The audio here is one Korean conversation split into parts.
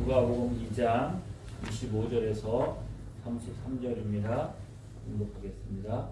누가복음 2장 25절에서 33절입니다. 공독하겠습니다.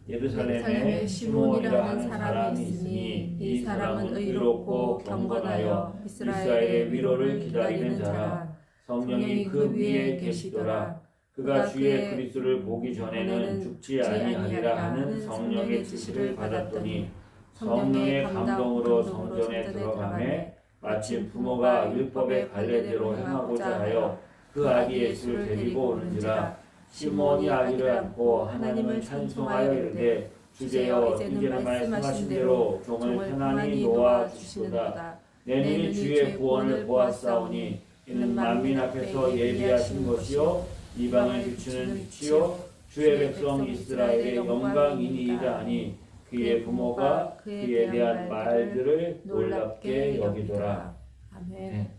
예루살렘에 시몬이라는 사람이 있으니 이 사람은 의롭고 경건하여 이스라엘의 위로를 기다리는 자라. 성령이 그 위에 계시더라. 그가 주의 그리스도를 보기 전에는 죽지 아니하리라 하는 성령의 지시를 받았더니 성령의 감동으로 성전에 들어가매 마침 부모가 율법의 관례대로 행하고자 하여 그 아기 예수를 데리고 오는지라. 시몬이 아기를 안고 하나님을 찬송하여 이르되 주제여 이제는 말씀하신 대로 종을 편안히 놓아 주시도다. 내 눈이 주의 구원을 보았사오니 이는 만민 앞에서 예비하신 것이요 이방을 비추는 빛이요 주의 백성 이스라엘의 영광이니이다 하니 그의 부모가 그에 대한 말들을 놀랍게 여기더라. 아멘. 네.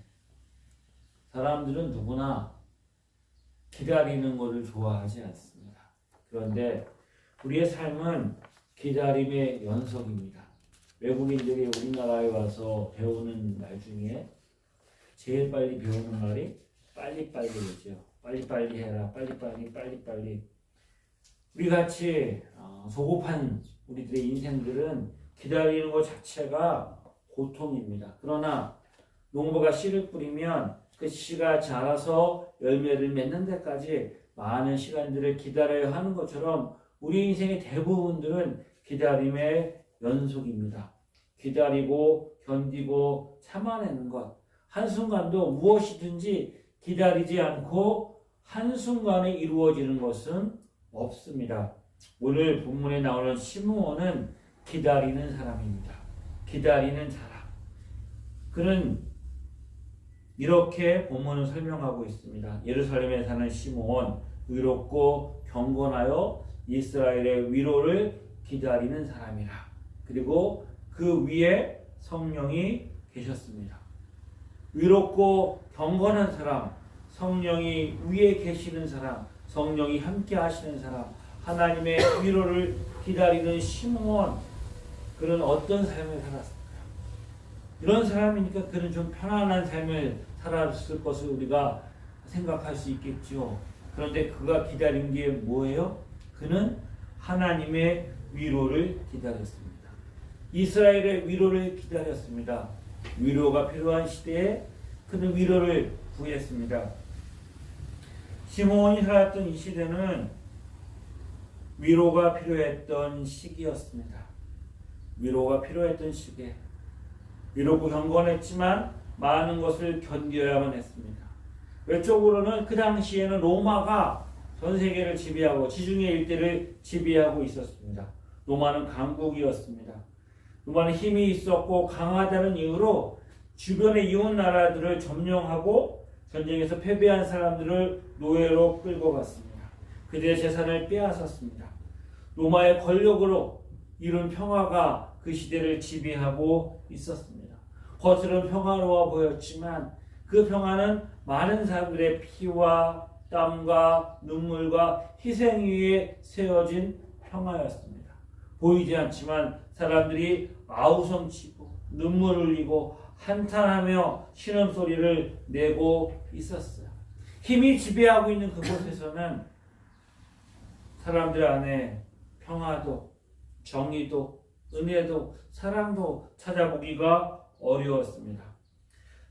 사람들은 누구나 기다리는 것을 좋아하지 않습니다. 그런데 우리의 삶은 기다림의 연속입니다. 외국인들이 우리나라에 와서 배우는 말 중에 제일 빨리 배우는 말이 빨리빨리죠. 빨리빨리 해라. 빨리빨리. 우리같이 소급한 우리들의 인생들은 기다리는 것 자체가 고통입니다. 그러나 농부가 씨를 뿌리면 그 씨가 자라서 열매를 맺는 데까지 많은 시간들을 기다려야 하는 것처럼 우리 인생의 대부분들은 기다림의 연속입니다. 기다리고 견디고 참아내는 것. 한순간도 무엇이든지 기다리지 않고 한순간에 이루어지는 것은 없습니다. 오늘 본문에 나오는 시므온은 기다리는 사람입니다. 기다리는 사람. 그는 이렇게 본문을 설명하고 있습니다. 예루살렘에 사는 시므온, 의롭고 경건하여 이스라엘의 위로를 기다리는 사람이라. 그리고 그 위에 성령이 계셨습니다. 위롭고 경건한 사람, 성령이 위에 계시는 사람, 성령이 함께 하시는 사람, 하나님의 위로를 기다리는 시므온, 그는 어떤 삶을 살았을까요? 이런 사람이니까 그는 좀 편안한 삶을 살았을 것을 우리가 생각할 수 있겠죠. 그런데 그가 기다린 게 뭐예요? 그는 하나님의 위로를 기다렸습니다. 이스라엘의 위로를 기다렸습니다. 위로가 필요한 시대에 그는 위로를 구했습니다. 시므온이 살았던 이 시대는 위로가 필요했던 시기였습니다. 위로가 필요했던 시기에 위로고 경건했지만 많은 것을 견뎌야만 했습니다. 외적으로는 그 당시에는 로마가 전 세계를 지배하고 지중해 일대를 지배하고 있었습니다. 로마는 강국이었습니다. 로마는 힘이 있었고 강하다는 이유로 주변의 이웃 나라들을 점령하고 전쟁에서 패배한 사람들을 노예로 끌고 갔습니다. 그들의 재산을 빼앗았습니다. 로마의 권력으로 이룬 평화가 그 시대를 지배하고 있었습니다. 겉으로는 평화로워 보였지만 그 평화는 많은 사람들의 피와 땀과 눈물과 희생 위에 세워진 평화였습니다. 보이지 않지만 사람들이 아우성치고 눈물을 흘리고 한탄하며 신음소리를 내고 있었어요. 힘이 지배하고 있는 그곳에서는 사람들 안에 평화도, 정의도, 은혜도, 사랑도 찾아보기가 어려웠습니다.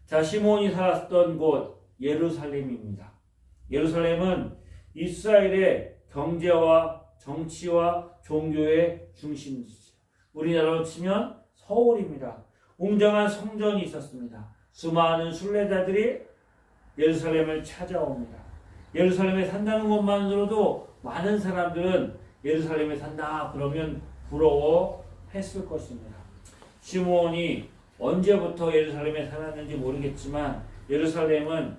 자, 시므온이 살았던 곳 예루살렘입니다. 예루살렘은 이스라엘의 경제와 정치와 종교의 중심지죠. 우리나라로 치면 서울입니다. 웅장한 성전이 있었습니다. 수많은 순례자들이 예루살렘을 찾아옵니다. 예루살렘에 산다는 것만으로도 많은 사람들은 예루살렘에 산다 그러면 부러워했을 것입니다. 시므온이 언제부터 예루살렘에 살았는지 모르겠지만 예루살렘은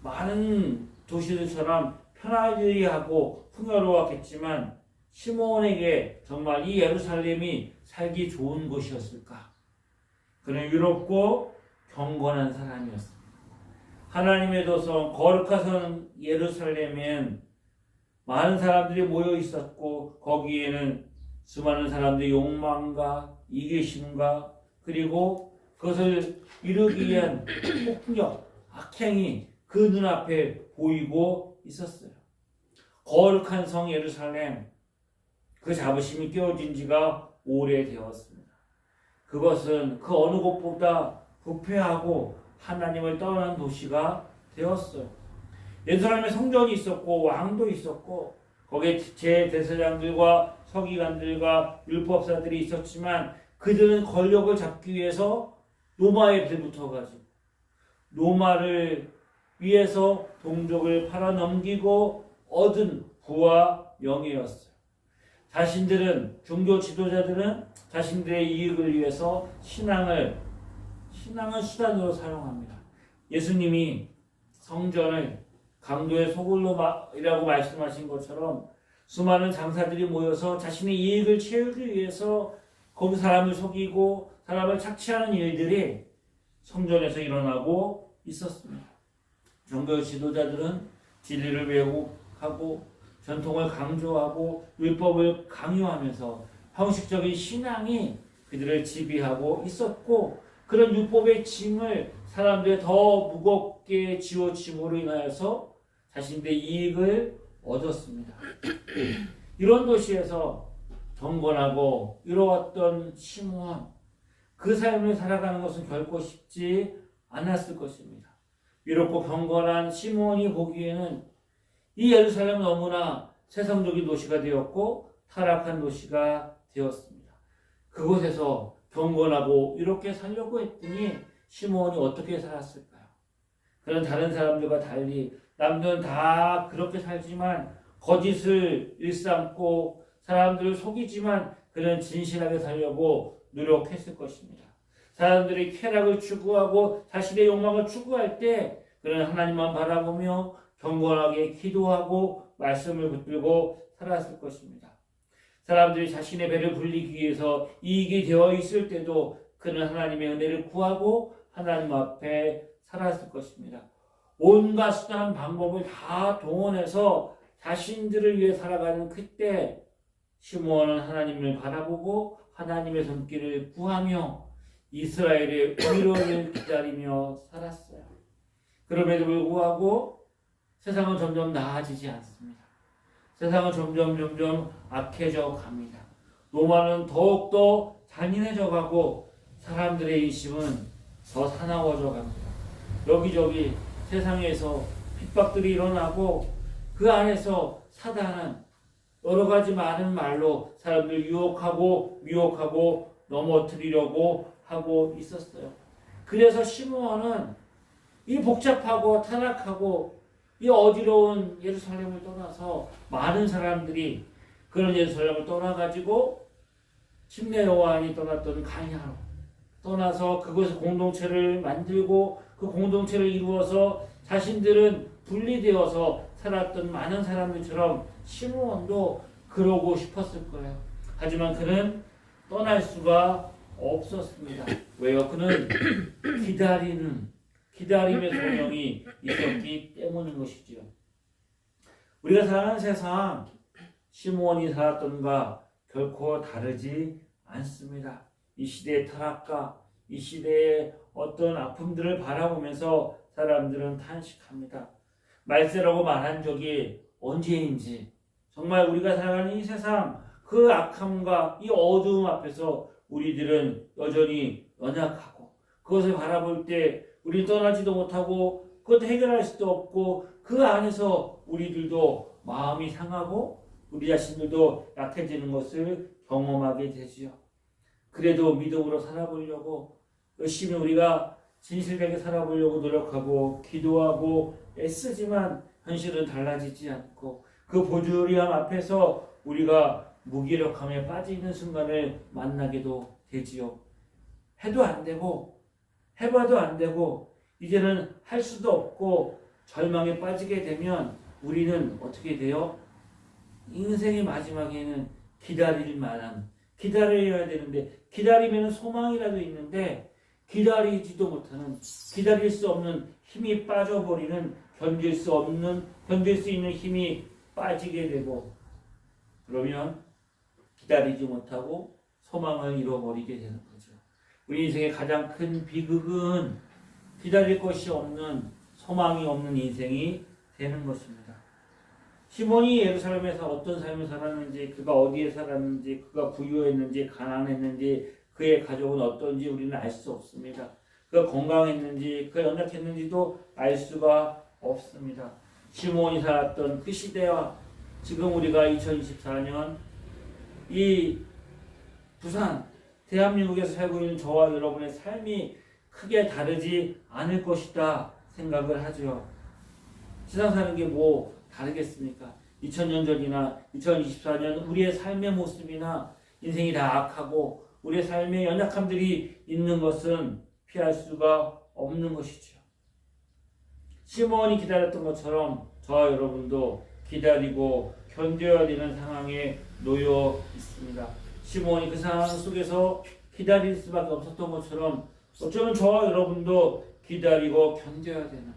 많은 도시들처럼 편하리하고 풍요로웠겠지만 시므온에게 정말 이 예루살렘이 살기 좋은 곳이었을까? 그는 위롭고 경건한 사람이었습니다. 하나님의 도성 거룩한 예루살렘엔 많은 사람들이 모여 있었고 거기에는 수많은 사람들의 욕망과 이기심과 그리고 그것을 이루기 위한 폭력, 악행이 그 눈앞에 보이고 있었어요. 거룩한 성 예루살렘, 그 자부심이 깨어진 지가 오래되었습니다. 그것은 그 어느 곳보다 부패하고 하나님을 떠난 도시가 되었어요. 예루살렘에 성전이 있었고 왕도 있었고 거기에 제대제사장들과 서기관들과 율법사들이 있었지만 그들은 권력을 잡기 위해서 로마에 빌붙어가지고 로마를 위해서 동족을 팔아넘기고 얻은 부와 명예였어요. 자신들은 종교 지도자들은 자신들의 이익을 위해서 신앙을 수단으로 사용합니다. 예수님이 성전을 강도의 소굴로이라고 말씀하신 것처럼 수많은 장사들이 모여서 자신의 이익을 채우기 위해서 거기 사람을 속이고 사람을 착취하는 일들이 성전에서 일어나고 있었습니다. 종교 지도자들은 진리를 왜곡하고 전통을 강조하고 율법을 강요하면서 형식적인 신앙이 그들을 지배하고 있었고 그런 율법의 짐을 사람들이 더 무겁게 지워짐으로 인하여서 자신들의 이익을 얻었습니다. 이런 도시에서 경건하고 이루었던 시므온, 그 삶을 살아가는 것은 결코 쉽지 않았을 것입니다. 이렇고 경건한 시므온이 보기에는 이 예루살렘은 너무나 세상적인 도시가 되었고 타락한 도시가 되었습니다. 그곳에서 경건하고 이렇게 살려고 했더니 시므온이 어떻게 살았을까요? 그는 다른 사람들과 달리 남들은 다 그렇게 살지만 거짓을 일삼고 사람들을 속이지만 그는 진실하게 살려고 노력했을 것입니다. 사람들이 쾌락을 추구하고 자신의 욕망을 추구할 때 그는 하나님만 바라보며 경건하게 기도하고 말씀을 붙들고 살았을 것입니다. 사람들이 자신의 배를 불리기 위해서 이익이 되어 있을 때도 그는 하나님의 은혜를 구하고 하나님 앞에 살았을 것입니다. 온갖 수단 방법을 다 동원해서 자신들을 위해 살아가는 그때 시므온은 하나님을 바라보고 하나님의 손길을 구하며 이스라엘의 위로를 기다리며 살았어요. 그럼에도 불구하고 세상은 점점 나아지지 않습니다. 세상은 점점 악해져 갑니다. 로마는 더욱더 잔인해져 가고 사람들의 인심은 더 사나워져 갑니다. 여기저기 세상에서 핍박들이 일어나고 그 안에서 사단은 여러 가지 많은 말로 사람들 유혹하고 미혹하고 넘어뜨리려고 하고 있었어요. 그래서 시므온은 이 복잡하고 타락하고 이 어지러운 예루살렘을 떠나서 많은 사람들이 그런 예루살렘을 떠나가지고 침례 요한이 떠났던 가냐로 떠나서 그곳에 공동체를 만들고 그 공동체를 이루어서 자신들은 분리되어서 살았던 많은 사람들처럼 시므온도 그러고 싶었을 거예요. 하지만 그는 떠날 수가 없었습니다. 왜요? 그는 기다림의 소명이 있었기 때문인 것이지요. 우리가 사는 세상 시므온이 살았던가 결코 다르지 않습니다. 이 시대의 타락과 이 시대의 어떤 아픔들을 바라보면서 사람들은 탄식합니다. 말세라고 말한 적이 언제인지 정말 우리가 살아가는 이 세상 그 악함과 이 어두움 앞에서 우리들은 여전히 연약하고 그것을 바라볼 때 우리 떠나지도 못하고 그것도 해결할 수도 없고 그 안에서 우리들도 마음이 상하고 우리 자신들도 약해지는 것을 경험하게 되지요. 그래도 믿음으로 살아보려고 열심히 우리가 진실되게 살아보려고 노력하고 기도하고 애쓰지만 현실은 달라지지 않고 그 보조리함 앞에서 우리가 무기력함에 빠지는 순간을 만나게도 되지요. 해도 안 되고 해봐도 안 되고 이제는 할 수도 없고 절망에 빠지게 되면 우리는 어떻게 돼요? 인생의 마지막에는 기다려야 되는데 기다리면 소망이라도 있는데 기다리지도 못하는 기다릴 수 없는 힘이 빠져버리는 견딜 수 있는 힘이 빠지게 되고 그러면 기다리지 못하고 소망을 잃어버리게 되는 거죠. 우리 인생의 가장 큰 비극은 기다릴 것이 없는 소망이 없는 인생이 되는 것입니다. 시몬이 예루살렘에서 어떤 삶을 살았는지, 그가 어디에 살았는지, 그가 부유했는지, 가난했는지, 그의 가족은 어떤지 우리는 알 수 없습니다. 그가 건강했는지, 그가 연약했는지도 알 수가 없습니다. 시몬이 살았던 그 시대와 지금 우리가 2024년 이 부산, 대한민국에서 살고 있는 저와 여러분의 삶이 크게 다르지 않을 것이다 생각을 하죠. 세상 사는 게 뭐 다르겠습니까? 2000년 전이나 2024년 우리의 삶의 모습이나 인생이 다 악하고 우리의 삶의 연약함들이 있는 것은 피할 수가 없는 것이죠. 시몬이 기다렸던 것처럼 저와 여러분도 기다리고 견뎌야 되는 상황에 놓여 있습니다. 시몬이 그 상황 속에서 기다릴 수밖에 없었던 것처럼 어쩌면 저와 여러분도 기다리고 견뎌야 되는,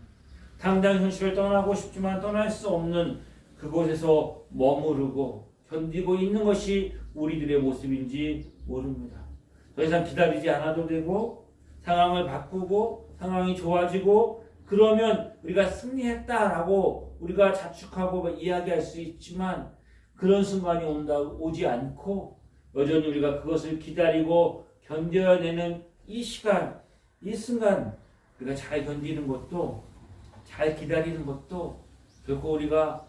당장 현실을 떠나고 싶지만 떠날 수 없는 그곳에서 머무르고 견디고 있는 것이 우리들의 모습인지 모릅니다. 더 이상 기다리지 않아도 되고 상황을 바꾸고 상황이 좋아지고 그러면 우리가 승리했다라고 우리가 자축하고 이야기할 수 있지만 그런 순간이 오지 않고 여전히 우리가 그것을 기다리고 견뎌야 되는 이 시간, 이 순간 우리가 잘 견디는 것도, 잘 기다리는 것도 결코 우리가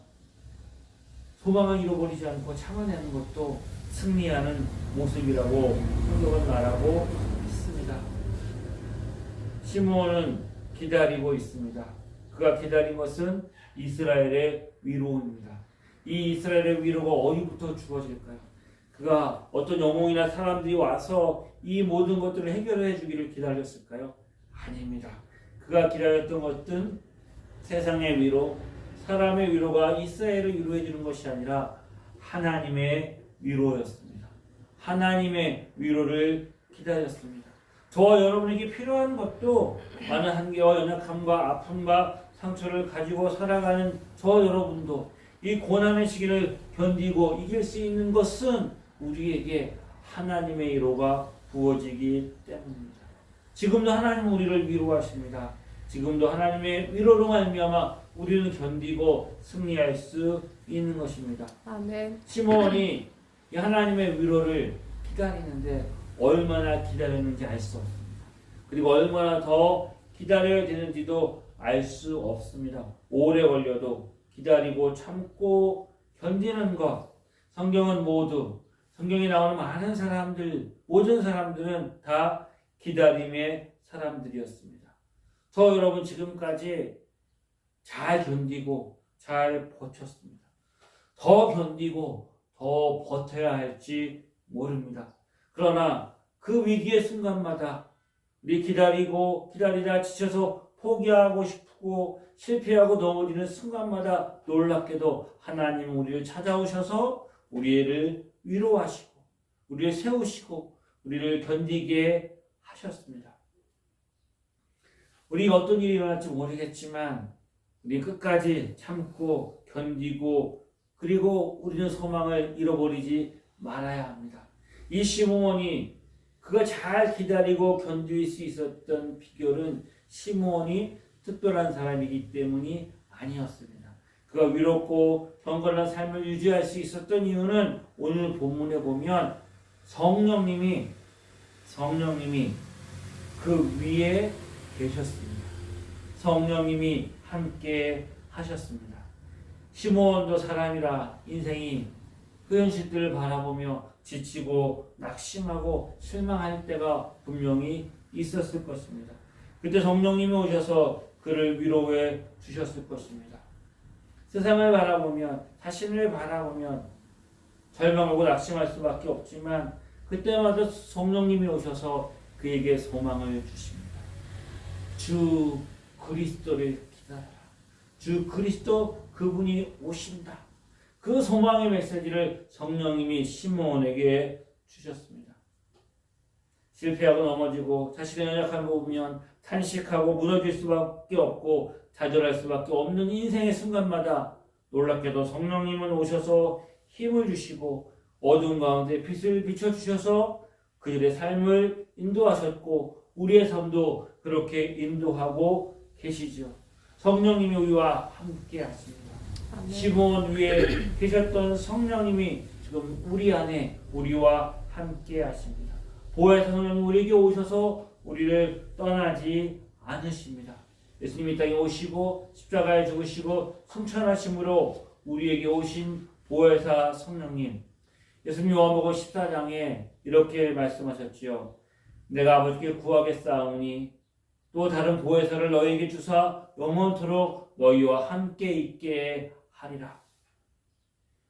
소망을 잃어버리지 않고 참아내는 것도 승리하는 모습이라고 성경은 말하고 있습니다. 시몬은 기다리고 있습니다. 그가 기다린 것은 이스라엘의 위로입니다. 이 이스라엘의 위로가 어디부터 주어질까요? 그가 어떤 영웅이나 사람들이 와서 이 모든 것들을 해결해 주기를 기다렸을까요? 아닙니다. 그가 기다렸던 것은 세상의 위로, 사람의 위로가 이스라엘을 위로해 주는 것이 아니라 하나님의 위로였습니다. 하나님의 위로를 기다렸습니다. 저와 여러분에게 필요한 것도 많은 한계와 연약함과 아픔과 상처를 가지고 살아가는 저 여러분도 이 고난의 시기를 견디고 이길 수 있는 것은 우리에게 하나님의 위로가 부어지기 때문입니다. 지금도 하나님은 우리를 위로하십니다. 지금도 하나님의 위로로 말미암아 우리는 견디고 승리할 수 있는 것입니다. 아멘. 시몬이 이 하나님의 위로를 기다리는데 얼마나 기다렸는지 알 수 없습니다. 그리고 얼마나 더 기다려야 되는지도 알 수 없습니다. 오래 걸려도 기다리고 참고 견디는 것, 성경에 나오는 많은 사람들, 모든 사람들은 다 기다림의 사람들이었습니다. 저 여러분 지금까지 잘 견디고 잘 버텼습니다. 더 견디고 더 버텨야 할지 모릅니다. 그러나 그 위기의 순간마다 우리 기다리다 지쳐서 포기하고 싶고 실패하고 넘어지는 순간마다 놀랍게도 하나님은 우리를 찾아오셔서 우리를 위로하시고 우리를 세우시고 우리를 견디게 하셨습니다. 우리가 어떤 일이 일어날지 모르겠지만 우리 끝까지 참고 견디고 그리고 우리는 소망을 잃어버리지 말아야 합니다. 이 시몬이 그가 잘 기다리고 견딜 수 있었던 비결은 시몬이 특별한 사람이기 때문이 아니었습니다. 그가 위롭고 경건한 삶을 유지할 수 있었던 이유는 오늘 본문에 보면 성령님이 그 위에 계셨습니다. 성령님이 함께 하셨습니다. 시몬도 사람이라 인생이 그 현실들을 바라보며 지치고 낙심하고 실망할 때가 분명히 있었을 것입니다. 그때 성령님이 오셔서 그를 위로해 주셨을 것입니다. 세상을 바라보면, 자신을 바라보면 절망하고 낙심할 수밖에 없지만 그때마다 성령님이 오셔서 그에게 소망을 주십니다. 주 그리스도를 기다려라. 주 그리스도 그분이 오신다. 그 소망의 메시지를 성령님이 시몬에게 주셨습니다. 실패하고 넘어지고 자신의 연약함을 보면 탄식하고 무너질 수밖에 없고 좌절할 수밖에 없는 인생의 순간마다 놀랍게도 성령님은 오셔서 힘을 주시고 어두운 가운데 빛을 비춰주셔서 그들의 삶을 인도하셨고 우리의 삶도 그렇게 인도하고 계시죠. 성령님이 우리와 함께 하십니다. 시몬 위에 계셨던 성령님이 지금 우리 안에 우리와 함께 하십니다. 보혜사 성령님 우리에게 오셔서 우리를 떠나지 않으십니다. 예수님이 이 땅에 오시고 십자가에 죽으시고 승천하심으로 우리에게 오신 보혜사 성령님, 예수님 요한복음 14장에 이렇게 말씀하셨지요. 내가 아버지께 구하겠사오니 또 다른 보혜사를 너희에게 주사 영원토록 너희와 함께 있게 하리라.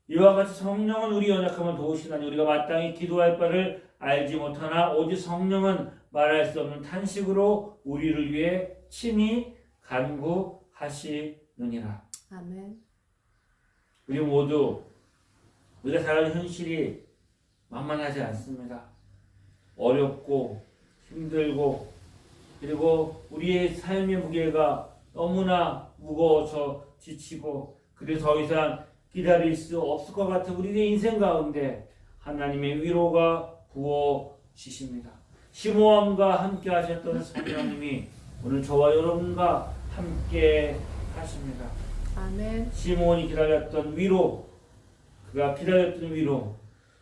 이와 같이 성령은 우리 연약함을 도우시나니 우리가 마땅히 기도할 바를 알지 못하나 오직 성령은 말할 수 없는 탄식으로 우리를 위해 친히 간구하시느니라. 아멘. 우리 모두 우리가 살아가는 현실이 만만하지 않습니다. 어렵고 힘들고 그리고 우리의 삶의 무게가 너무나 무거워서 지치고 그래서 더 이상 기다릴 수 없을 것 같은 우리의 인생 가운데 하나님의 위로가 부어지십니다. 시므온과 함께 하셨던 성령님이 오늘 저와 여러분과 함께 하십니다. 아멘. 시므온이 기다렸던 위로, 그가 기다렸던 위로,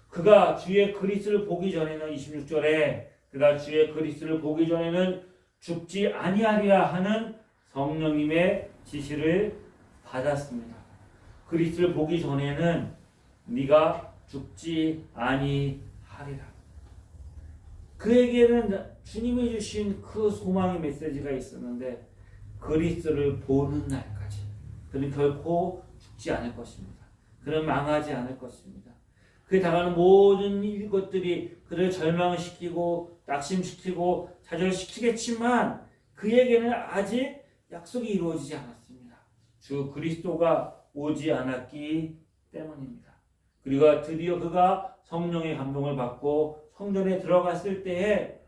그가 주의 그리스도를 보기 전에는 26절에 그가 주의 그리스도를 보기 전에는 죽지 아니하리라 하는 성령님의 지시를 받았습니다. 그리스도를 보기 전에는 네가 죽지 아니하리라. 그에게는 주님이 주신 그 소망의 메시지가 있었는데 그리스도를 보는 날까지 그는 결코 죽지 않을 것입니다. 그는 망하지 않을 것입니다. 그에 당하는 모든 것들이 그를 절망시키고 낙심시키고 좌절시키겠지만 그에게는 아직 약속이 이루어지지 않았습니다. 주 그리스도가 오지 않았기 때문입니다. 그리고 드디어 그가 성령의 감동을 받고 성전에 들어갔을 때에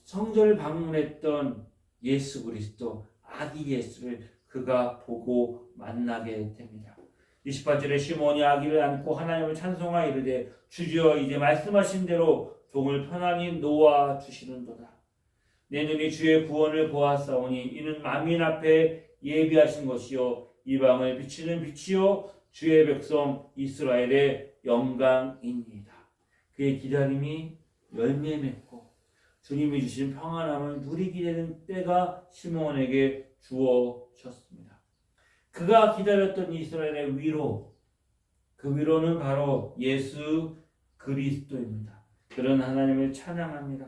성전을 방문했던 예수 그리스도, 아기 예수를 그가 보고 만나게 됩니다. 28절에 시몬이 아기를 안고 하나님을 찬송하여 이르되 주여 이제 말씀하신 대로 종을 편안히 놓아 주시는도다. 내 눈이 주의 구원을 보았사오니 이는 만민 앞에 예비하신 것이요 이방을 비추는 빛이요 주의 백성 이스라엘의 영광입니다. 그의 기다림이 열매 맺고 주님이 주신 평안함을 누리게 되는 때가 시몬에게 주어졌습니다. 그가 기다렸던 이스라엘의 위로, 그 위로는 바로 예수 그리스도입니다. 그런 하나님을 찬양합니다.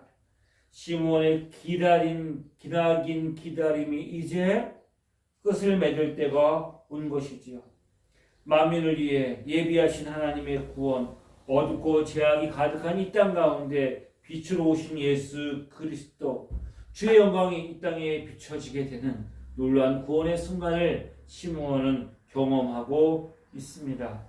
시몬의 기다림이 이제 끝을 맺을 때가 온 것이지요. 만민을 위해 예비하신 하나님의 구원, 어둡고 죄악이 가득한 이 땅 가운데 빛으로 오신 예수 그리스도, 주의 영광이 이 땅에 비춰지게 되는 놀라운 구원의 순간을 시므온은 경험하고 있습니다.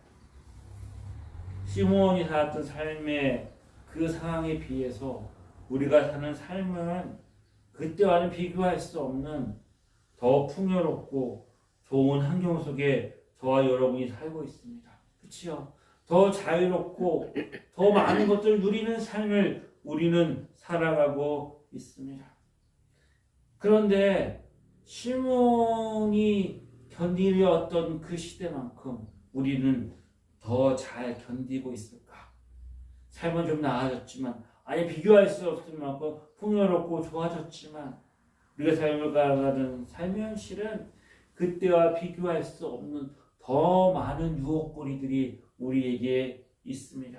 시므온이 살았던 삶의 그 상황에 비해서 우리가 사는 삶은 그때와는 비교할 수 없는 더 풍요롭고 좋은 환경 속에 저와 여러분이 살고 있습니다. 그렇죠? 더 자유롭고 더 많은 것들을 누리는 삶을 우리는 살아가고 있습니다. 그런데 시몬이 견디었던 그 시대만큼 우리는 더 잘 견디고 있을까? 삶은 좀 나아졌지만 아예 비교할 수 없을 만큼 풍요롭고 좋아졌지만 우리가 삶을 가는 삶의 현실은 그때와 비교할 수 없는 더 많은 유혹거리들이 우리에게 있습니다.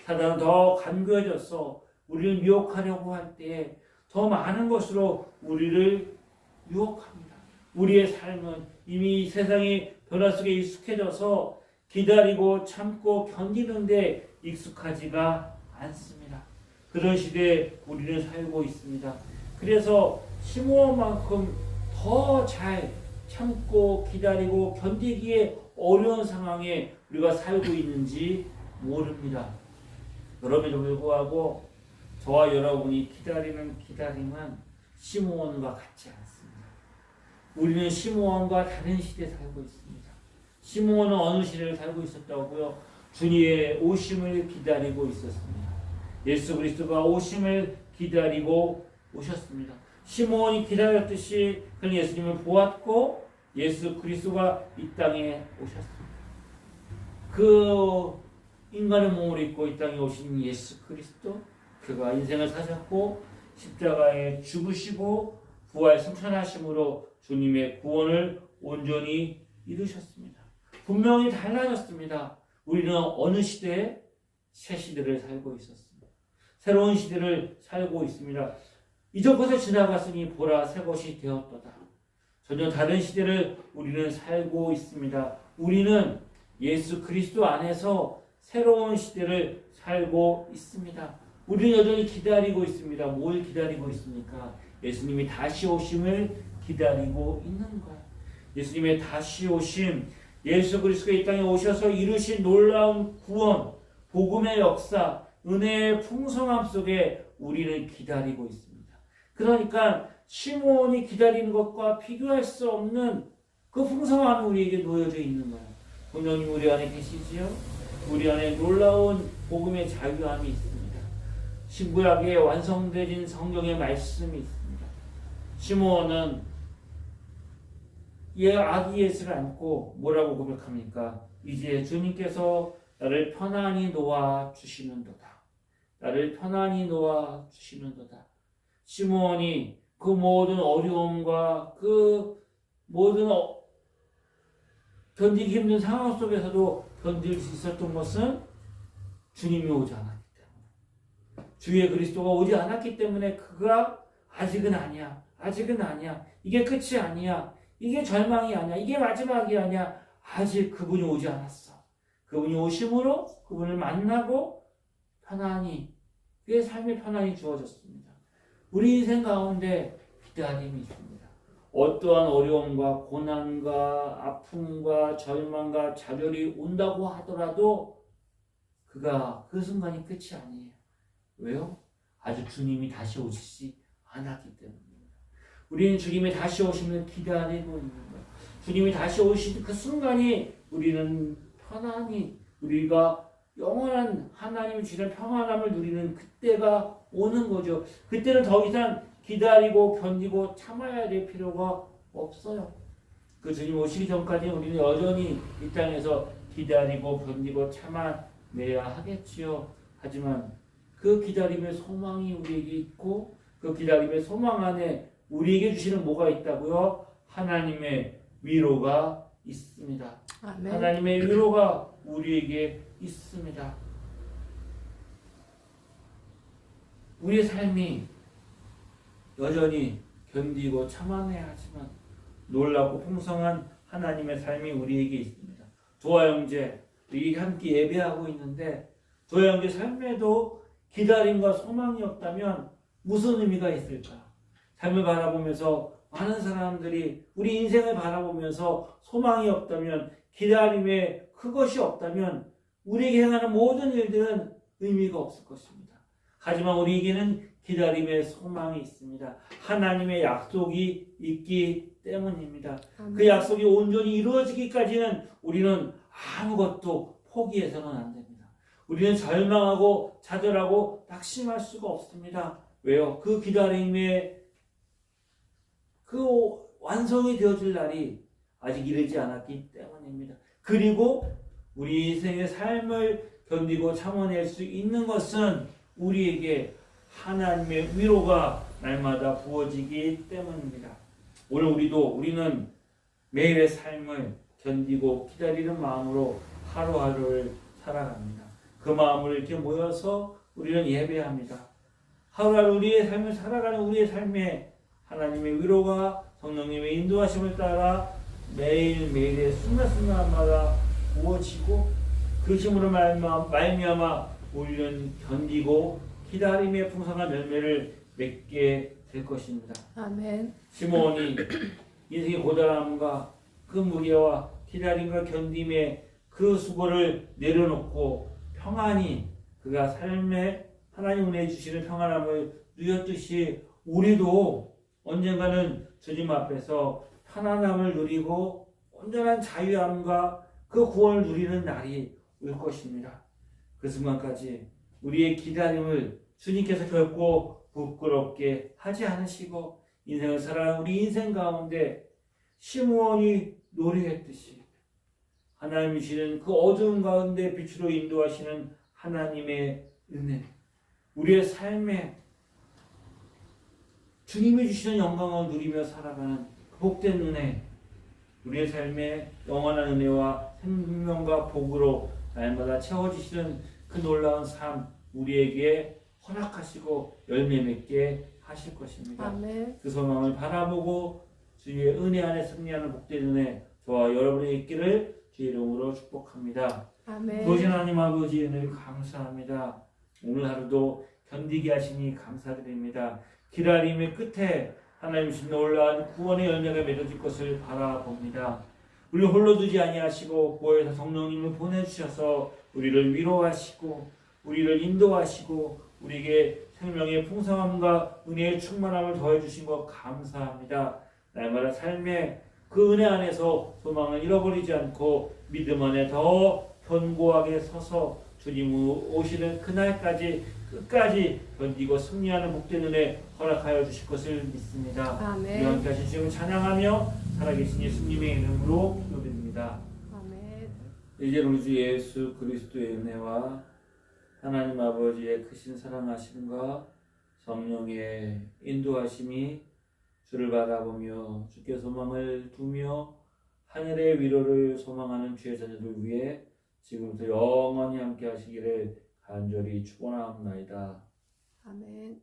사단은 더 간교해져서 우리를 유혹하려고 할 때 더 많은 것으로 우리를 유혹합니다. 우리의 삶은 이미 세상의 변화 속에 익숙해져서 기다리고 참고 견디는데 익숙하지가 않습니다. 그런 시대에 우리는 살고 있습니다. 그래서 시므온만큼 더 잘 참고 기다리고 견디기에 어려운 상황에 우리가 살고 있는지 모릅니다. 그럼에도 불구하고 저와 여러분이 기다리는 기다림은 시므온과 같지 않습니다. 우리는 시므온과 다른 시대에 살고 있습니다. 시므온은 어느 시대를 살고 있었다고요? 주님의 오심을 기다리고 있었습니다. 예수 그리스도가 오심을 기다리고 오셨습니다. 시몬이 기다렸듯이 그는 예수님을 보았고 예수 그리스도가 이 땅에 오셨습니다. 그 인간의 몸을 입고 이 땅에 오신 예수 그리스도, 그가 인생을 사셨고 십자가에 죽으시고 부활 승천하심으로 주님의 구원을 온전히 이루셨습니다. 분명히 달라졌습니다. 우리는 어느 시대에? 새 시대를 살고 있었습니다. 새로운 시대를 살고 있습니다. 이전 것을 지나갔으니 보라 새 것이 되었도다. 전혀 다른 시대를 우리는 살고 있습니다. 우리는 예수 그리스도 안에서 새로운 시대를 살고 있습니다. 우리는 여전히 기다리고 있습니다. 뭘 기다리고 있습니까? 예수님이 다시 오심을 기다리고 있는 거예요. 예수님의 다시 오심, 예수 그리스도가 이 땅에 오셔서 이루신 놀라운 구원, 복음의 역사, 은혜의 풍성함 속에 우리는 기다리고 있습니다. 그러니까 시몬이 기다리는 것과 비교할 수 없는 그 풍성함이 우리에게 놓여져 있는 거예요. 성령님 우리 안에 계시지요? 우리 안에 놀라운 복음의 자유함이 있습니다. 신구약에 완성된 성경의 말씀이 있습니다. 시몬은 아기 예수를 안고 뭐라고 고백합니까? 이제 주님께서 나를 편안히 놓아 주시는도다. 나를 편안히 놓아 주시는도다. 시몬이 그 모든 어려움과 그 모든 견디기 힘든 상황 속에서도 견딜 수 있었던 것은 주님이 오지 않았기 때문에, 주의 그리스도가 오지 않았기 때문에 그가 아직은 아니야, 아직은 아니야, 이게 끝이 아니야, 이게 절망이 아니야, 이게 마지막이 아니야, 아직 그분이 오지 않았어. 그분이 오심으로 그분을 만나고 편안히, 그의 삶의 편안이 주어졌습니다. 우리 인생 가운데 기다림이 있습니다. 어떠한 어려움과 고난과 아픔과 절망과 좌절이 온다고 하더라도 그가 그 순간이 끝이 아니에요. 왜요? 아직 주님이 다시 오시지 않았기 때문입니다. 우리는 주님이 다시 오시면 기다리고 있는 거예요. 주님이 다시 오시는 그 순간이 우리는 편안히, 우리가 영원한 하나님이 주시는 평안함을 누리는 그때가 오는 거죠. 그때는 더 이상 기다리고 견디고 참아야 될 필요가 없어요. 그 주님 오시기 전까지 우리는 여전히 이 땅에서 기다리고 견디고 참아내야 하겠지요. 하지만 그 기다림의 소망이 우리에게 있고 그 기다림의 소망 안에 우리에게 주시는 뭐가 있다고요? 하나님의 위로가 있습니다. 아멘. 하나님의 위로가 우리에게 있습니다. 우리의 삶이 여전히 견디고 참아내야 하지만 놀랍고 풍성한 하나님의 삶이 우리에게 있습니다. 조아 형제, 우리 함께 예배하고 있는데 조아 형제 삶에도 기다림과 소망이 없다면 무슨 의미가 있을까? 삶을 바라보면서 많은 사람들이 우리 인생을 바라보면서 소망이 없다면, 기다림에 그것이 없다면 우리에게 행하는 모든 일들은 의미가 없을 것입니다. 하지만 우리에게는 기다림의 소망이 있습니다. 하나님의 약속이 있기 때문입니다. 그 약속이 온전히 이루어지기까지는 우리는 아무것도 포기해서는 안 됩니다. 우리는 절망하고 좌절하고 낙심할 수가 없습니다. 왜요? 그 기다림의 그 완성이 되어질 날이 아직 이르지 않았기 때문입니다. 그리고 우리 인생의 삶을 견디고 참아낼 수 있는 것은 우리에게 하나님의 위로가 날마다 부어지기 때문입니다. 오늘 우리는 매일의 삶을 견디고 기다리는 마음으로 하루하루를 살아갑니다. 그 마음을 이렇게 모여서 우리는 예배합니다. 하루하루 우리의 삶을 살아가는 우리의 삶에 하나님의 위로가 성령님의 인도하심을 따라 매일매일의 순간순간마다 부어지고 그 힘으로 말미암아 우리는 견디고 기다림의 풍성한 열매를 맺게 될 것입니다. 아멘. 시몬이 인생의 고단함과 그 무게와 기다림과 견딤의 그 수고를 내려놓고 평안히 그가 삶에 하나님 은혜 주시는 평안함을 누렸듯이 우리도 언젠가는 주님 앞에서 편안함을 누리고 온전한 자유함과 그 구원을 누리는 날이 올 것입니다. 그 순간까지 우리의 기다림을 주님께서 결코 부끄럽게 하지 않으시고 인생을 살아가는 우리 인생 가운데 시므온이 노래했듯이 하나님이 주시는 그 어두운 가운데 빛으로 인도하시는 하나님의 은혜, 우리의 삶에 주님이 주시는 영광을 누리며 살아가는 그 복된 은혜, 우리의 삶에 영원한 은혜와 생명과 복으로 날마다 채워지시는 그 놀라운 삶 우리에게 허락하시고 열매 맺게 하실 것입니다. 아멘. 그 소망을 바라보고 주의 은혜 안에 승리하는 복된 은혜 저와 여러분의 있기를 주의 이름으로 축복합니다. 아멘. 그러신 하나님 아버지의 은혜를 감사합니다. 오늘 하루도 견디게 하시니 감사드립니다. 기다림의 끝에 하나님 주신 놀라운 구원의 열매가 맺어질 것을 바라봅니다. 우리 홀로 두지 아니하시고 보혜사 성령님을 보내주셔서 우리를 위로하시고 우리를 인도하시고 우리에게 생명의 풍성함과 은혜의 충만함을 더해주신 것 감사합니다. 날마다 삶의 그 은혜 안에서 소망을 잃어버리지 않고 믿음 안에 더 견고하게 서서 주님 오시는 그날까지 끝까지 견디고 승리하는 복된 은혜 허락하여 주실 것을 믿습니다. 아멘. 우리 함께 하신 주님을 찬양하며 살아계신 예수님의 이름으로 기도드립니다. 아멘. 이제 우리 주 예수 그리스도의 은혜와 하나님 아버지의 크신 사랑하심과 성령의 인도하심이 주를 바라보며 주께 소망을 두며 하늘의 위로를 소망하는 주의 자녀들 위해 지금부터 영원히 함께 하시기를 간절히 축원하옵나이다. 아멘.